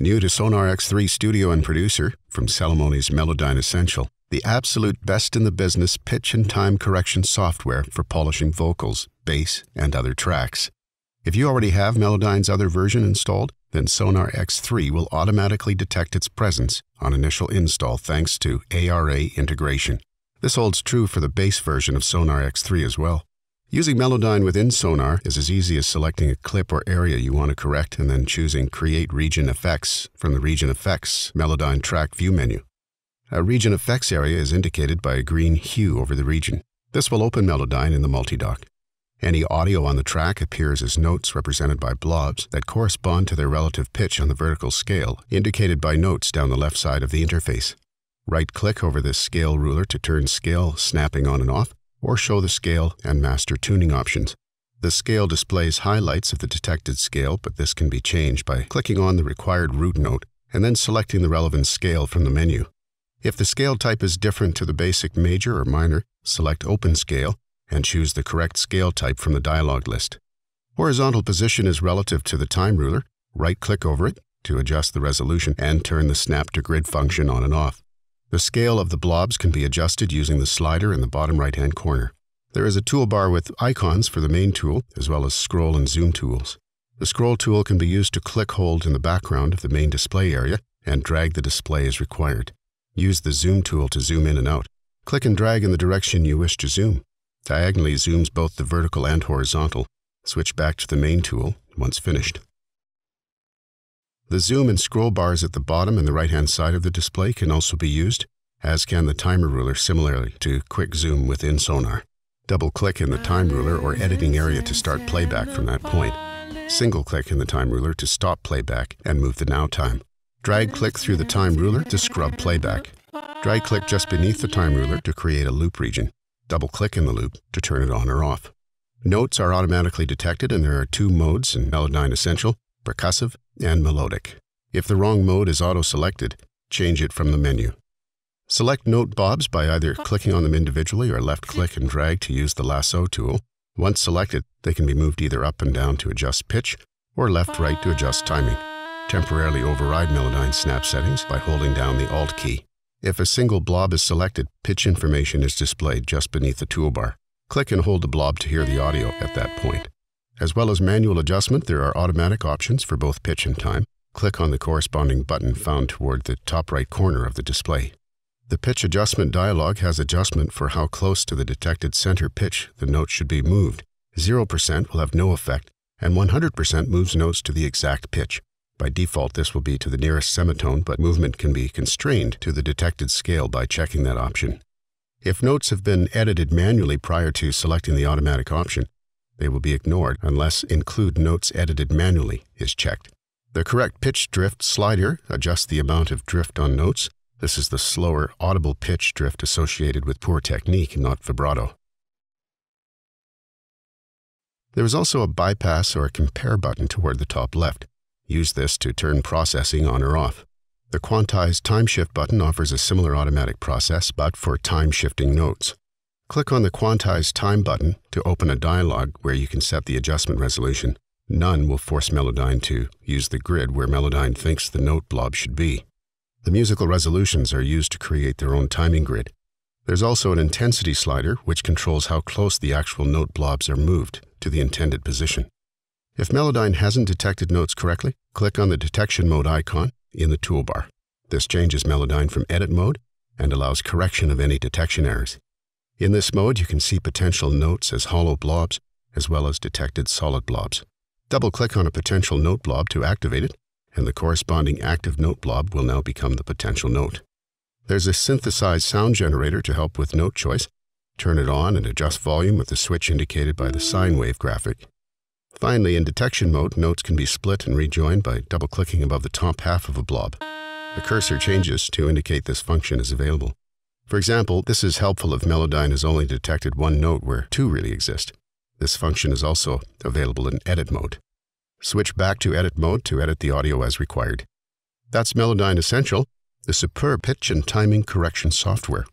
New to SONAR X3 Studio and Producer from Celemony's Melodyne Essential, the absolute best in the business pitch and time correction software for polishing vocals, bass, and other tracks. If you already have Melodyne's other version installed, then SONAR X3 will automatically detect its presence on initial install thanks to ARA integration. This holds true for the base version of SONAR X3 as well. Using Melodyne within Sonar is as easy as selecting a clip or area you want to correct and then choosing Create Region Effects from the Region Effects Melodyne Track View menu. A Region Effects area is indicated by a green hue over the region. This will open Melodyne in the multi-dock. Any audio on the track appears as notes represented by blobs that correspond to their relative pitch on the vertical scale, indicated by notes down the left side of the interface. Right-click over this scale ruler to turn scale snapping on and off, or show the scale and master tuning options. The scale displays highlights of the detected scale, but this can be changed by clicking on the required root note and then selecting the relevant scale from the menu. If the scale type is different to the basic major or minor, select Open Scale and choose the correct scale type from the dialog list. Horizontal position is relative to the time ruler. Right-click over it to adjust the resolution and turn the Snap to Grid function on and off. The scale of the blobs can be adjusted using the slider in the bottom right-hand corner. There is a toolbar with icons for the main tool, as well as scroll and zoom tools. The scroll tool can be used to click-hold in the background of the main display area and drag the display as required. Use the zoom tool to zoom in and out. Click and drag in the direction you wish to zoom. Diagonally zooms both the vertical and horizontal. Switch back to the main tool once finished. The zoom and scroll bars at the bottom and the right-hand side of the display can also be used, as can the timer ruler similarly to quick zoom within Sonar. Double-click in the time ruler or editing area to start playback from that point. Single-click in the time ruler to stop playback and move the now time. Drag-click through the time ruler to scrub playback. Drag-click just beneath the time ruler to create a loop region. Double-click in the loop to turn it on or off. Notes are automatically detected, and there are two modes in Melodyne Essential: percussive and melodic. If the wrong mode is auto-selected, change it from the menu. Select note blobs by either clicking on them individually or left-click and drag to use the lasso tool. Once selected, they can be moved either up and down to adjust pitch or left-right to adjust timing. Temporarily override Melodyne snap settings by holding down the Alt key. If a single blob is selected, pitch information is displayed just beneath the toolbar. Click and hold the blob to hear the audio at that point. As well as manual adjustment, there are automatic options for both pitch and time. Click on the corresponding button found toward the top right corner of the display. The pitch adjustment dialog has adjustment for how close to the detected center pitch the note should be moved. 0% will have no effect, and 100% moves notes to the exact pitch. By default, this will be to the nearest semitone, but movement can be constrained to the detected scale by checking that option. If notes have been edited manually prior to selecting the automatic option, they will be ignored unless Include Notes Edited Manually is checked. The correct pitch drift slider adjusts the amount of drift on notes. This is the slower, audible pitch drift associated with poor technique, not vibrato. There is also a bypass or a compare button toward the top left. Use this to turn processing on or off. The Quantize Time Shift button offers a similar automatic process, but for time-shifting notes. Click on the Quantize Time button to open a dialog where you can set the adjustment resolution. None will force Melodyne to use the grid where Melodyne thinks the note blob should be. The musical resolutions are used to create their own timing grid. There's also an intensity slider which controls how close the actual note blobs are moved to the intended position. If Melodyne hasn't detected notes correctly, click on the detection mode icon in the toolbar. This changes Melodyne from edit mode and allows correction of any detection errors. In this mode, you can see potential notes as hollow blobs, as well as detected solid blobs. Double-click on a potential note blob to activate it, and the corresponding active note blob will now become the potential note. There's a synthesized sound generator to help with note choice. Turn it on and adjust volume with the switch indicated by the sine wave graphic. Finally, in detection mode, notes can be split and rejoined by double-clicking above the top half of a blob. The cursor changes to indicate this function is available. For example, this is helpful if Melodyne has only detected one note where two really exist. This function is also available in edit mode. Switch back to edit mode to edit the audio as required. That's Melodyne Essential, the superb pitch and timing correction software.